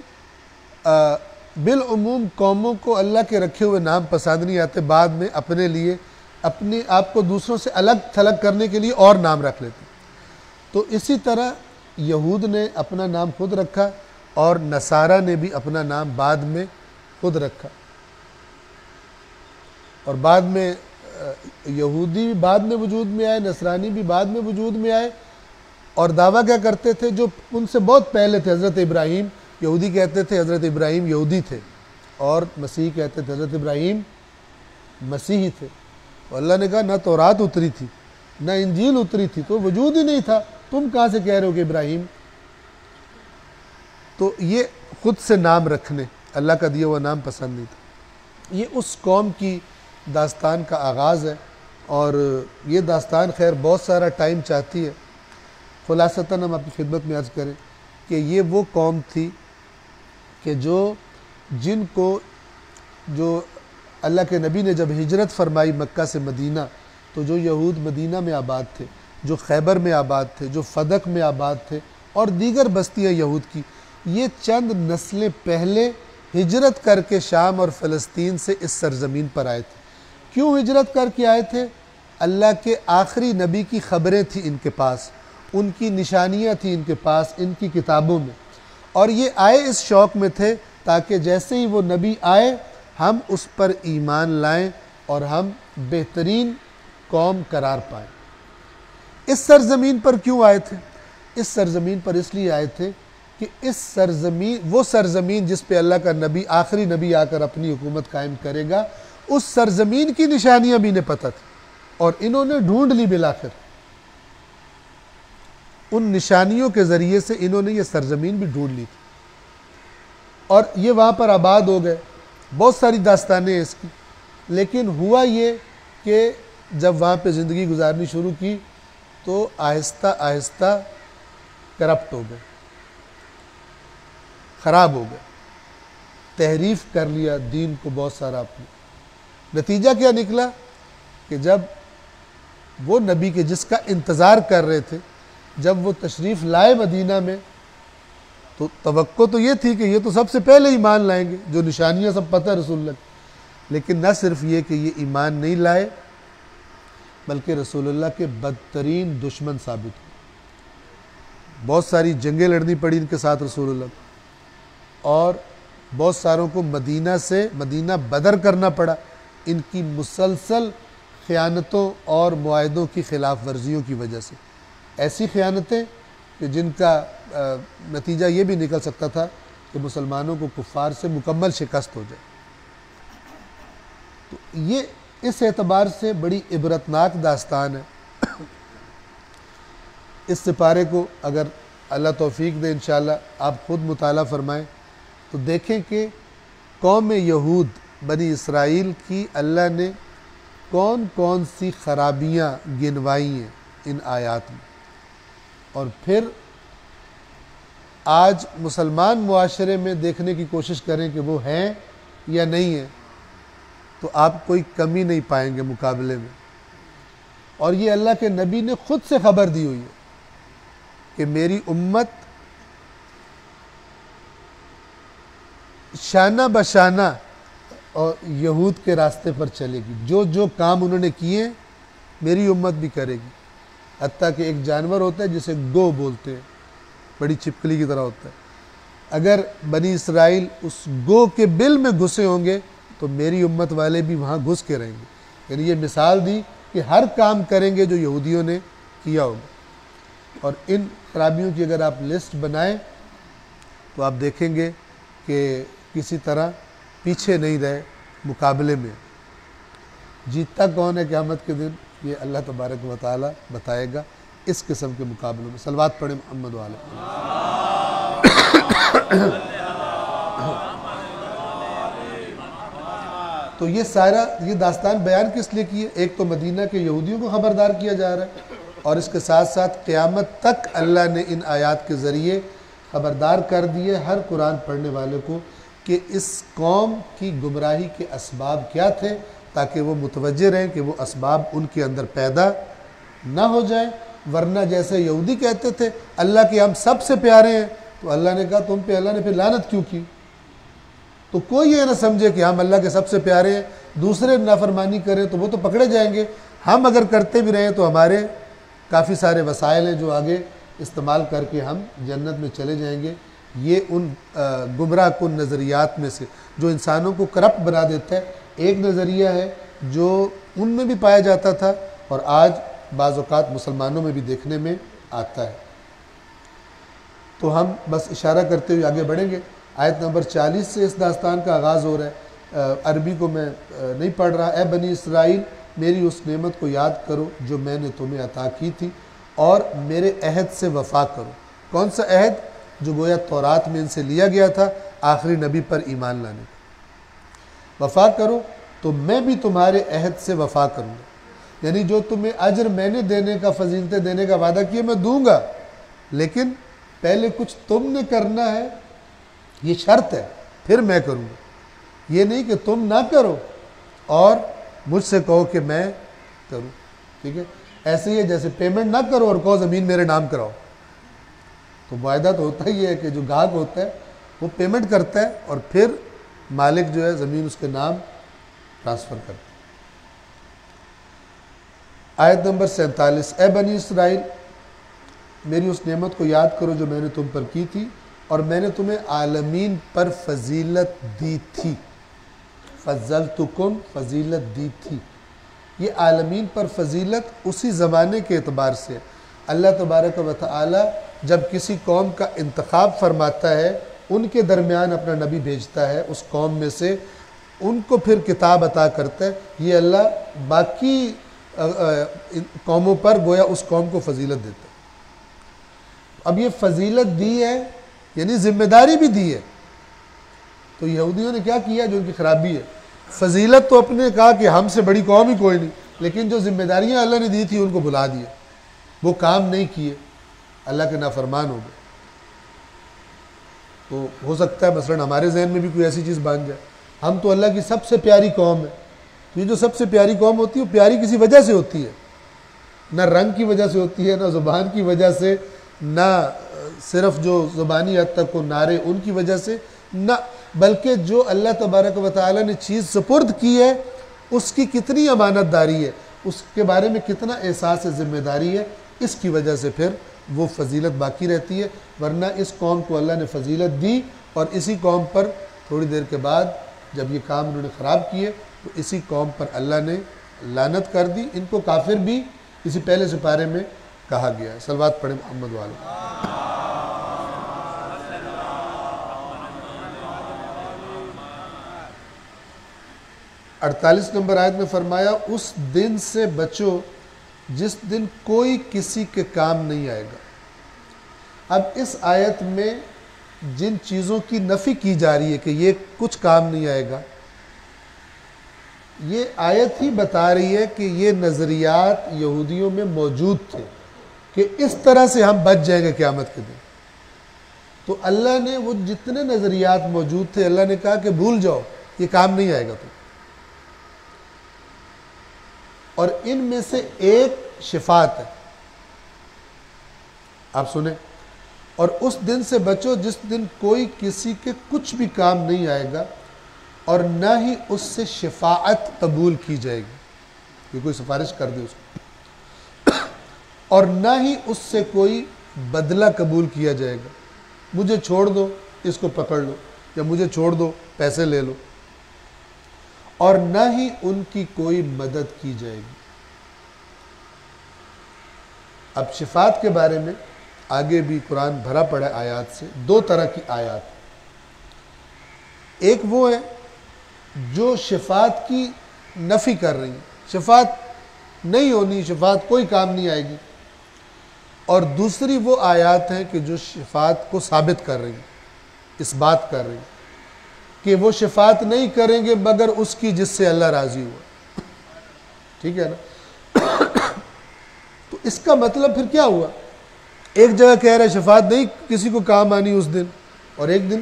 بالعموم قوموں کو اللہ کے رکھے ہوئے نام پسند نہیں آتے، بعد میں اپنے لیے اپنے آپ کو دوسروں سے الگ تھلگ کرنے کے لیے اور نام رکھ لیتے۔ تو اسی طرح یہود نے اپنا نام خود رکھا اور نصارہ نے بھی اپنا نام بعد میں خود رکھا، اور بعد میں یہودی بھی بعد میں وجود میں آئے، نصرانی بھی بعد میں وجود میں آئے، اور دعویٰ کیا کرتے تھے جو ان سے بہت پہلے تھے۔ حضرت ابراہیم یہودی کہتے تھے حضرت ابراہیم یہودی تھے، اور مسیح کہتے تھے حضرت ابراہیم مسیحی تھے۔ اور اللہ نے کہا نہ تورات اتری تھی نہ انجیل اتری تھی، تو وجود ہی نہیں تھا، تم کہاں سے کہہ رہے ہو کہ ابراہیم؟ تو یہ خود سے نام رکھنے، اللہ کا دیا ہوا نام پسند نہیں تھا۔ یہ اس قوم کی داستان کا آغاز ہے، اور یہ داستان خیر بہت سارا ٹائم چاہتی ہے۔ خلاصتاً ہم آپ کی خدمت میں عرض کریں کہ یہ وہ قوم تھی کہ جن کو اللہ کے نبی نے جب ہجرت فرمائی مکہ سے مدینہ، تو جو یہود مدینہ میں آباد تھے، جو خیبر میں آباد تھے، جو فدق میں آباد تھے، اور دیگر بستیاں یہود کی، یہ چند نسلیں پہلے ہجرت کر کے شام اور فلسطین سے اس سرزمین پر آئے تھے۔ کیوں ہجرت کر کے آئے تھے؟ اللہ کے آخری نبی کی خبریں تھیں ان کے پاس، ان کی نشانیاں تھیں ان کے پاس، ان کی کتابوں میں، اور یہ آئے اس شوق میں تھے تاکہ جیسے ہی وہ نبی آئے ہم اس پر ایمان لائیں اور ہم بہترین قوم قرار پائیں۔ اس سرزمین پر کیوں آئے تھے؟ اس سرزمین پر اس لیے آئے تھے کہ وہ سرزمین جس پہ اللہ کا نبی آخری نبی آ کر اپنی حکومت قائم کرے گا، اس سرزمین کی نشانیاں بھی انہیں پتہ تھی، اور انہوں نے ڈھونڈ لی بالآخر۔ ان نشانیوں کے ذریعے سے انہوں نے یہ سرزمین بھی ڈھونڈ لی تھی، اور یہ وہاں پر آباد ہو گئے۔ بہت ساری داستانیں ہیں اس کی، لیکن ہوا یہ کہ جب وہاں پہ زندگی گزارنی شروع کی تو آہستہ آہستہ کرپٹ ہو گئے، خراب ہو گئے، تحریف کر لیا دین کو بہت سارا اپنے۔ نتیجہ کیا نکلا کہ جب وہ نبی کے جس کا انتظار کر رہے تھے، جب وہ تشریف لائے مدینہ میں، تو توقع تو یہ تھی کہ یہ تو سب سے پہلے ایمان لائیں گے، جو نشانیاں سب پتہ ہے رسول اللہ کی۔ لیکن نہ صرف یہ کہ یہ ایمان نہیں لائے، بلکہ رسول اللہ کے بدترین دشمن ثابت ہوئے۔ بہت ساری جنگیں لڑنی پڑی ان کے ساتھ رسول اللہ کو، اور بہت ساروں کو مدینہ بدر کرنا پڑا ان کی مسلسل خیانتوں اور معاہدوں کی خلاف ورزیوں کی وجہ سے۔ ایسی خیانتیں کہ جن کا نتیجہ یہ بھی نکل سکتا تھا کہ مسلمانوں کو کفار سے مکمل شکست ہو جائے۔ تو یہ اس اعتبار سے بڑی عبرتناک داستان ہے۔ اس سپارے کو اگر اللہ توفیق دے انشاءاللہ آپ خود مطالعہ فرمائیں تو دیکھیں کہ قوم یہود بنی اسرائیل کی اللہ نے کون کون سی خرابیاں گنوائی ہیں ان آیات میں، اور پھر آج مسلمان معاشرے میں دیکھنے کی کوشش کریں کہ وہ ہیں یا نہیں ہیں، تو آپ کوئی کمی نہیں پائیں گے مقابلے میں۔ اور یہ اللہ کے نبی نے خود سے خبر دی ہوئی ہے کہ میری امت شانہ بشانہ اور یہود کے راستے پر چلے گی، جو کام انہوں نے کیے میری امت بھی کرے گی۔ حتیٰ کہ ایک جانور ہوتا ہے جسے گو بولتے ہیں، بڑی چھپکلی کی طرح ہوتا ہے، اگر بنی اسرائیل اس گو کے بل میں گھسے ہوں گے تو میری امت والے بھی وہاں گھس کے رہیں گے. یعنی یہ مثال دی کہ ہر کام کریں گے جو یہودیوں نے کیا ہوگا. اور ان خرابیوں کی اگر آپ لسٹ بنائیں تو آپ دیکھیں گے کہ کسی طرح پیچھے نہیں رہے مقابلے میں. جیتتا کون ہے قیامت کے دن، یہ اللہ تبارک و تعالی بتائے گا اس قسم کے مقابلوں میں. صلوات پڑھیں محمد والے. تو یہ داستان بیان کس لیے کی ہے؟ ایک تو مدینہ کے یہودیوں کو خبردار کیا جا رہا ہے، اور اس کے ساتھ ساتھ قیامت تک اللہ نے ان آیات کے ذریعے خبردار کر دیے ہر قرآن پڑھنے والے کو کہ اس قوم کی گمراہی کے اسباب کیا تھے، تاکہ وہ متوجہ رہیں کہ وہ اسباب ان کے اندر پیدا نہ ہو جائیں. ورنہ جیسے یہودی کہتے تھے اللہ کے ہم سب سے پیارے ہیں، تو اللہ نے کہا تم پہ اللہ نے پھر لعنت کیوں کی؟ تو کوئی یہ نہ سمجھے کہ ہم اللہ کے سب سے پیارے ہیں، دوسرے نافرمانی کریں تو وہ تو پکڑے جائیں گے، ہم اگر کرتے بھی رہیں تو ہمارے کافی سارے وسائل ہیں جو آگے استعمال کر کے ہم جنت میں چلے جائیں گے. یہ ان گمراہ کن نظریات میں سے جو انسانوں کو کرپٹ بنا دیتا ہے ایک نظریہ ہے جو ان میں بھی پایا جاتا تھا اور آج بعض اوقات مسلمانوں میں بھی دیکھنے میں آتا ہے. تو ہم بس اشارہ کرتے ہوئے آگے بڑھیں گے. آیت نمبر 40 سے اس داستان کا آغاز ہو رہا ہے. عربی کو میں نہیں پڑھ رہا. اے بنی اسرائیل میری اس نعمت کو یاد کرو جو میں نے تمہیں عطا کی تھی اور میرے عہد سے وفا کرو. کون سا عہد؟ جو گویا تورات میں ان سے لیا گیا تھا آخری نبی پر ایمان لانے کا. وفا کرو تو میں بھی تمہارے عہد سے وفا کروں گا. یعنی جو تمہیں اجر میں نے دینے کا، فضیلتیں دینے کا وعدہ کیا میں دوں گا، لیکن پہلے کچھ تم نے کرنا ہے، یہ شرط ہے، پھر میں کروں گا. یہ نہیں کہ تم نہ کرو اور مجھ سے کہو کہ میں کروں. ٹھیک ہے؟ ایسے ہی ہے جیسے پیمنٹ نہ کرو اور کہو زمین میرے نام کراؤ. تو معاہدہ تو ہوتا ہی ہے کہ جو گاہک ہوتا ہے وہ پیمنٹ کرتا ہے اور پھر مالک جو ہے زمین اس کے نام ٹرانسفر کرتا ہے. آیت نمبر 47. اے بنی اسرائیل میری اس نعمت کو یاد کرو جو میں نے تم پر کی تھی اور میں نے تمہیں عالمین پر فضیلت دی تھی. فضلتکم، فضیلت دی تھی. یہ عالمین پر فضیلت اسی زمانے کے اعتبار سے اللہ تبارک و تعالی جب کسی قوم کا انتخاب فرماتا ہے ان کے درمیان اپنا نبی بھیجتا ہے، اس قوم میں سے ان کو پھر کتاب عطا کرتا ہے. یہ اللہ باقی قوموں پر گویا اس قوم کو فضیلت دیتا ہے. اب یہ فضیلت دی ہے یعنی ذمہ داری بھی دی ہے. تو یہودیوں نے کیا کیا جو ان کی خرابی ہے؟ فضیلت تو اپنے کہا کہ ہم سے بڑی قوم ہی کوئی نہیں، لیکن جو ذمہ داریاں اللہ نے دی تھی ان کو بھلا دیا، وہ کام نہیں کیے، اللہ کے نافرمان ہو گئے. تو ہو سکتا ہے مثلا ہمارے ذہن میں بھی کوئی ایسی چیز بن جائے، ہم تو اللہ کی سب سے پیاری قوم ہے. یہ جو سب سے پیاری قوم ہوتی ہے وہ پیاری کسی وجہ سے ہوتی ہے، نہ رنگ کی وجہ سے ہوتی ہے، نہ زبان کی وجہ سے، نہ صرف جو زبانی حد تک کو نعرے ان کی وجہ سے، نہ بلکہ جو اللہ تبارک و تعالی نے چیز سپرد کی ہے اس کی کتنی امانت داری ہے، اس کے بارے میں کتنا احساس ذمہ داری ہے، اس کی وجہ سے پھر وہ فضیلت باقی رہتی ہے. ورنہ اس قوم کو اللہ نے فضیلت دی اور اسی قوم پر تھوڑی دیر کے بعد جب یہ کام انہوں نے خراب کیے تو اسی قوم پر اللہ نے لعنت کر دی. ان کو کافر بھی اسی پہلے سپارے میں کہا گیا ہے. صلوات پڑھیں محمد والے. 48 نمبر آیت میں فرمایا اس دن سے بچو جس دن کوئی کسی کے کام نہیں آئے گا. اب اس آیت میں جن چیزوں کی نفی کی جا رہی ہے کہ یہ کچھ کام نہیں آئے گا، یہ آیت ہی بتا رہی ہے کہ یہ نظریات یہودیوں میں موجود تھے کہ اس طرح سے ہم بچ جائیں گے قیامت کے دن. تو اللہ نے وہ جتنے نظریات موجود تھے اللہ نے کہا کہ بھول جاؤ، یہ کام نہیں آئے گا. تو اور ان میں سے ایک شفاعت ہے. آپ سنیں، اور اس دن سے بچو جس دن کوئی کسی کے کچھ بھی کام نہیں آئے گا اور نہ ہی اس سے شفاعت قبول کی جائے گی کہ کوئی سفارش کر دے اس کو. اور نہ ہی اس سے کوئی بدلہ قبول کیا جائے گا، مجھے چھوڑ دو اس کو پکڑ لو، یا مجھے چھوڑ دو پیسے لے لو، اور نہ ہی ان کی کوئی مدد کی جائے گی۔ اب شفاعت کے بارے میں آگے بھی قرآن بھرا پڑا ہے آیات سے، دو طرح کی آیات۔ ایک وہ ہے جو شفاعت کی نفی کر رہی ہیں، شفاعت نہیں ہونی، شفاعت کوئی کام نہیں آئے گی، اور دوسری وہ آیات ہیں کہ جو شفاعت کو ثابت کر رہی ہیں، اس بات کر رہی ہیں کہ وہ شفاعت نہیں کریں گے مگر اس کی جس سے اللہ راضی ہوا۔ ٹھیک ہے نا؟ تو اس کا مطلب پھر کیا ہوا؟ ایک جگہ کہہ رہے شفاعت نہیں کسی کو کام آنی اس دن، اور ایک دن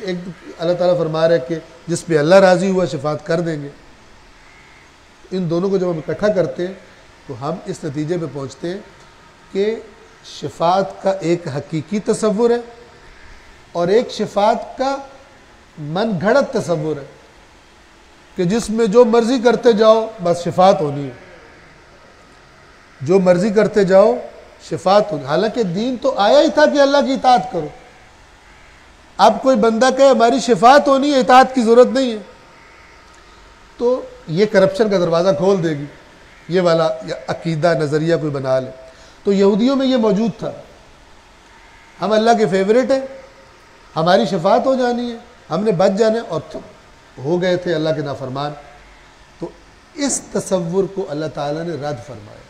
اللہ تعالیٰ فرما رہا ہے کہ جس پہ اللہ راضی ہوا شفاعت کر دیں گے۔ ان دونوں کو جب ہم اکٹھا کرتے ہیں تو ہم اس نتیجے پہ پہنچتے ہیں کہ شفاعت کا ایک حقیقی تصور ہے اور ایک شفاعت کا من گھڑت تصور ہے کہ جس میں جو مرضی کرتے جاؤ بس شفاعت ہونی ہے، جو مرضی کرتے جاؤ شفاعت ہونی۔ حالانکہ دین تو آیا ہی تھا کہ اللہ کی اطاعت کرو۔ اب کوئی بندہ کہے ہماری شفاعت ہونی ہے، اطاعت کی ضرورت نہیں ہے، تو یہ کرپشن کا دروازہ کھول دے گی، یہ والا عقیدہ نظریہ کوئی بنا لے۔ تو یہودیوں میں یہ موجود تھا، ہم اللہ کے فیورٹ ہیں، ہماری شفاعت ہو جانی ہے، ہم نے بچ جانا ہے، اور ہو گئے تھے اللہ کے نافرمان۔ تو اس تصور کو اللہ تعالیٰ نے رد فرمایا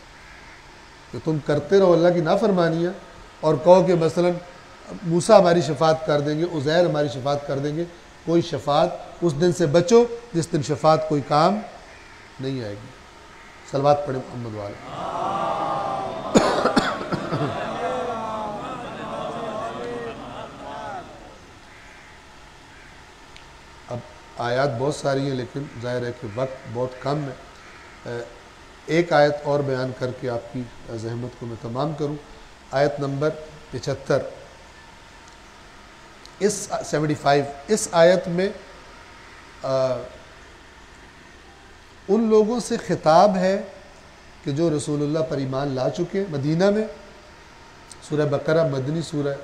کہ تم کرتے رہو اللہ کی نافرمانیاں اور کہو کہ مثلا موسیٰ ہماری شفاعت کر دیں گے، عزیر ہماری شفاعت کر دیں گے۔ کوئی شفاعت، اس دن سے بچو جس دن شفاعت کوئی کام نہیں آئے گی۔ صلوات پڑھیں محمد والے۔ اب آیات بہت ساری ہیں لیکن ظاہر ہے کہ وقت بہت کم ہے، ایک آیت اور بیان کر کے آپ کی زحمت کو میں تمام کروں۔ آیت نمبر 75 اس آیت میں ان لوگوں سے خطاب ہے کہ جو رسول اللہ پر ایمان لا چکے مدینہ میں۔ سورہ بقرہ مدنی سورہ،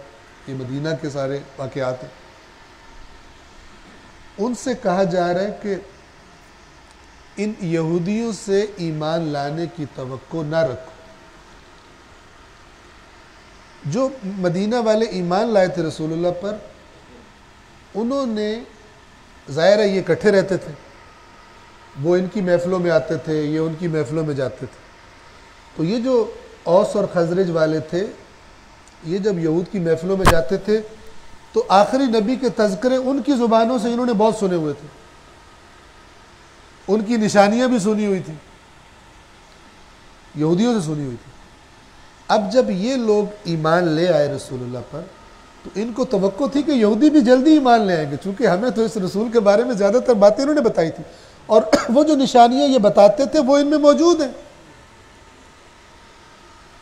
یہ مدینہ کے سارے واقعات ہیں۔ ان سے کہا جا رہا ہے کہ ان یہودیوں سے ایمان لانے کی توقع نہ رکھو۔ جو مدینہ والے ایمان لائے تھے رسول اللہ پر، انہوں نے ظاہر ہے یہ اکٹھے رہتے تھے، وہ ان کی محفلوں میں آتے تھے، یہ ان کی محفلوں میں جاتے تھے۔ تو یہ جو اوس اور خزرج والے تھے، یہ جب یہود کی محفلوں میں جاتے تھے تو آخری نبی کے تذکرے ان کی زبانوں سے انہوں نے بہت سنے ہوئے تھے، ان کی نشانیاں بھی سنی ہوئی تھی، یہودیوں سے سنی ہوئی تھی۔ اب جب یہ لوگ ایمان لے آئے رسول اللہ پر تو ان کو توقع تھی کہ یہودی بھی جلدی ایمان لے آئیں گے، چونکہ ہمیں تو اس رسول کے بارے میں زیادہ تر باتیں انہوں نے بتائی تھی، اور وہ جو نشانیاں یہ بتاتے تھے وہ ان میں موجود ہیں۔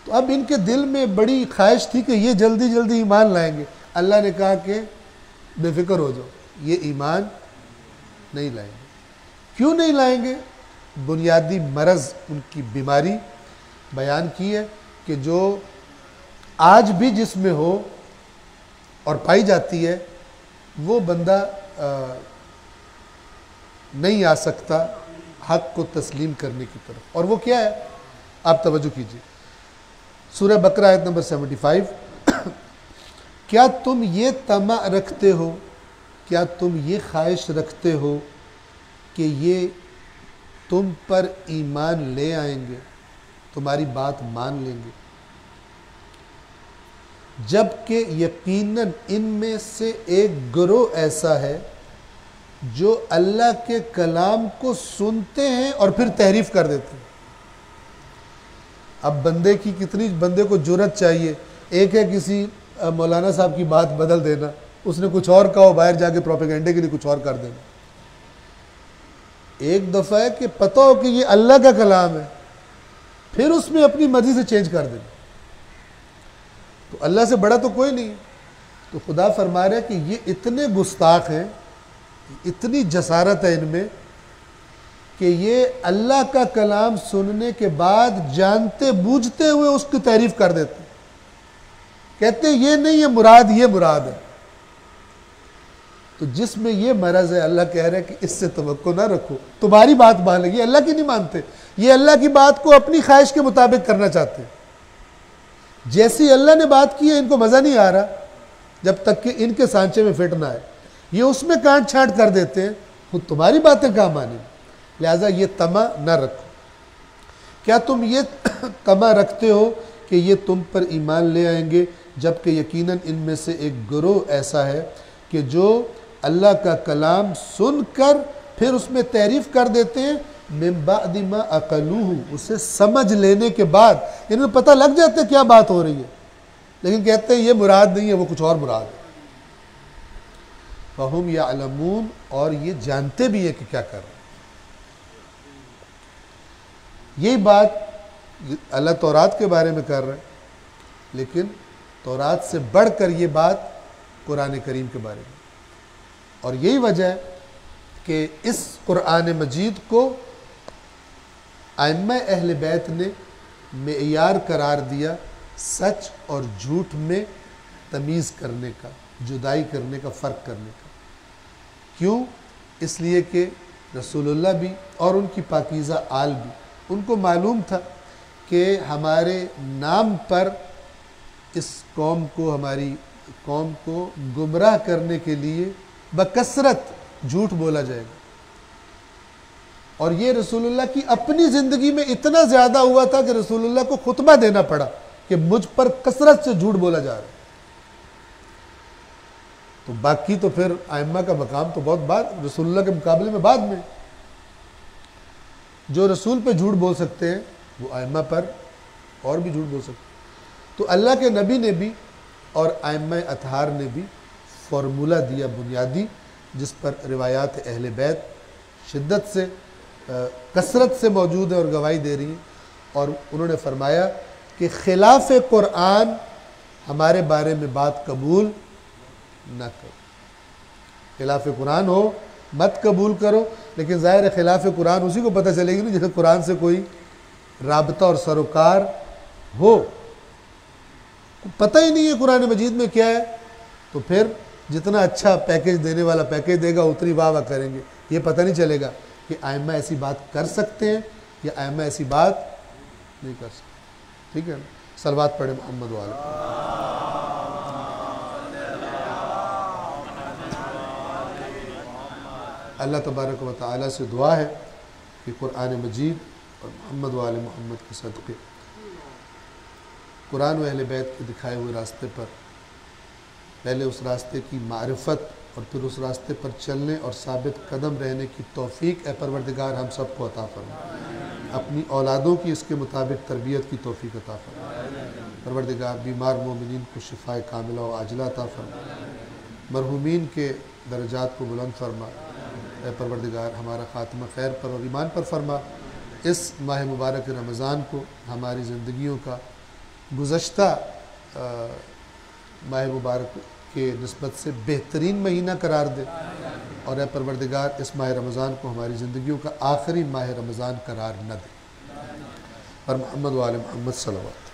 تو اب ان کے دل میں بڑی خواہش تھی کہ یہ جلدی جلدی ایمان لائیں گے۔ اللہ نے کہا کہ بے فکر ہو جاؤ، یہ ایمان نہیں لائیں گے۔ کیوں نہیں لائیں گے؟ بنیادی مرض ان کی بیماری بیان کی ہے کہ جو آج بھی جس میں ہو اور پائی جاتی ہے، وہ بندہ نہیں آ سکتا حق کو تسلیم کرنے کی طرف۔ اور وہ کیا ہے؟ آپ توجہ کیجئے، سورہ بقرہ آیت نمبر 75۔ کیا تم یہ طمع رکھتے ہو، کیا تم یہ خواہش رکھتے ہو کہ یہ تم پر ایمان لے آئیں گے، تمہاری بات مان لیں گے، جبکہ یقیناً ان میں سے ایک گروہ ایسا ہے جو اللہ کے کلام کو سنتے ہیں اور پھر تحریف کر دیتے ہیں۔ اب بندے کی کتنی بندے کو جرأت چاہیے، ایک ہے کسی مولانا صاحب کی بات بدل دینا، اس نے کچھ اور کہا، باہر جا کے پروپیگنڈے کے لیے کچھ اور کر دینا۔ ایک دفعہ ہے کہ پتہ ہو کہ یہ اللہ کا کلام ہے، پھر اس میں اپنی مرضی سے چینج کر دینا، تو اللہ سے بڑا تو کوئی نہیں۔ تو خدا فرما رہا ہے کہ یہ اتنے گستاخ ہیں، اتنی جسارت ہے ان میں کہ یہ اللہ کا کلام سننے کے بعد جانتے بوجھتے ہوئے اس کی تعریف کر دیتے ہیں، کہتے ہیں یہ نہیں، یہ مراد ہے۔ تو جس میں یہ مرض ہے، اللہ کہہ رہے ہیں کہ اس سے توقع نہ رکھو، تمہاری بات مانیں، یہ اللہ کی نہیں مانتے، یہ اللہ کی بات کو اپنی خواہش کے مطابق کرنا چاہتے ہیں۔ جیسی اللہ نے بات کی ہے ان کو مزہ نہیں آ رہا جب تک کہ ان کے سانچے میں فٹ نہ آئے، یہ اس میں کانٹ چھانٹ کر دیتے ہیں، خود تمہاری باتیں کہاں مانیں، لہٰذا یہ طمع نہ رکھو۔ کیا تم یہ طمع رکھتے ہو کہ یہ تم پر ایمان لے آئیں گے، جبکہ یقیناً ان میں سے ایک گروہ ایسا ہے کہ جو اللہ کا کلام سن کر پھر اس میں تعریف کر دیتے ہیں، من بعد ما عقلوہ، اسے سمجھ لینے کے بعد، انہیں پتہ لگ جاتا ہے کیا بات ہو رہی ہے، لیکن کہتے ہیں یہ مراد نہیں ہے، وہ کچھ اور مراد ہے۔ فَهُمْ يَعْلَمُونَ، اور یہ جانتے بھی ہیں کہ کیا کر رہے ہیں۔ یہی بات اللہ تورات کے بارے میں کر رہے ہیں، لیکن تورات سے بڑھ کر یہ بات قرآن کریم کے بارے میں، اور یہی وجہ ہے کہ اس قرآن مجید کو ائمہ اہل بیت نے معیار قرار دیا سچ اور جھوٹ میں تمیز کرنے کا، جدائی کرنے کا، فرق کرنے کا۔ کیوں؟ اس لیے کہ رسول اللہ بھی اور ان کی پاکیزہ آل بھی، ان کو معلوم تھا کہ ہمارے نام پر اس قوم کو، ہماری قوم کو گمراہ کرنے کے لیے بکثرت جھوٹ بولا جائے گا، اور یہ رسول اللہ کی اپنی زندگی میں اتنا زیادہ ہوا تھا کہ رسول اللہ کو خطبہ دینا پڑا کہ مجھ پر کثرت سے جھوٹ بولا جا رہا ہے۔ تو باقی تو پھر ائمہ کا مقام تو بہت بعد، رسول اللہ کے مقابلے میں بعد میں، جو رسول پہ جھوٹ بول سکتے ہیں وہ ائمہ پر اور بھی جھوٹ بول سکتے ہیں۔ تو اللہ کے نبی نے بھی اور ائمہ اطہار نے بھی فارمولہ دیا بنیادی، جس پر روایات اہل بیت شدت سے، کثرت سے موجود ہیں اور گواہی دے رہی ہیں، اور انہوں نے فرمایا کہ خلاف قرآن ہمارے بارے میں بات قبول نہ کرو، خلاف قرآن ہو مت قبول کرو، لیکن ظاہر ہے خلاف قرآن اسی کو پتہ چلے گی نا جیسے قرآن سے کوئی رابطہ اور سروکار ہو، پتہ ہی نہیں ہے قرآن مجید میں کیا ہے، تو پھر جتنا اچھا پیکیج دینے والا پیکیج دے گا اتنی واہ واہ کریں گے، یہ پتہ نہیں چلے گا کہ ائمہ ایسی بات کر سکتے ہیں یا ائمہ ایسی بات نہیں کر سکتے۔ ٹھیک ہے نا؟ صلوات پڑھیں محمد والے۔ اللہ تبارک و تعالیٰ سے دعا ہے کہ قرآن مجید اور محمد و آل محمد کے صدقے قرآن و اہل بیت کے دکھائے ہوئے راستے پر، پہلے اس راستے کی معرفت اور پھر اس راستے پر چلنے اور ثابت قدم رہنے کی توفیق اے پروردگار ہم سب کو عطا فرما، اپنی اولادوں کی اس کے مطابق تربیت کی توفیق عطا فرما، پروردگار بیمار مومنین کو شفائے کاملہ و عاجلہ عطا فرما، مرحومین کے درجات کو بلند فرما، اے پروردگار ہمارا خاتمہ خیر پر اور ایمان پر فرما، اس ماہ مبارک رمضان کو ہماری زندگیوں کا گزشتہ ماہ مبارک کے نسبت سے بہترین مہینہ قرار دے، اور اے پروردگار اس ماہ رمضان کو ہماری زندگیوں کا آخری ماہ رمضان قرار نہ دے، پر محمد و آل محمد صلوات۔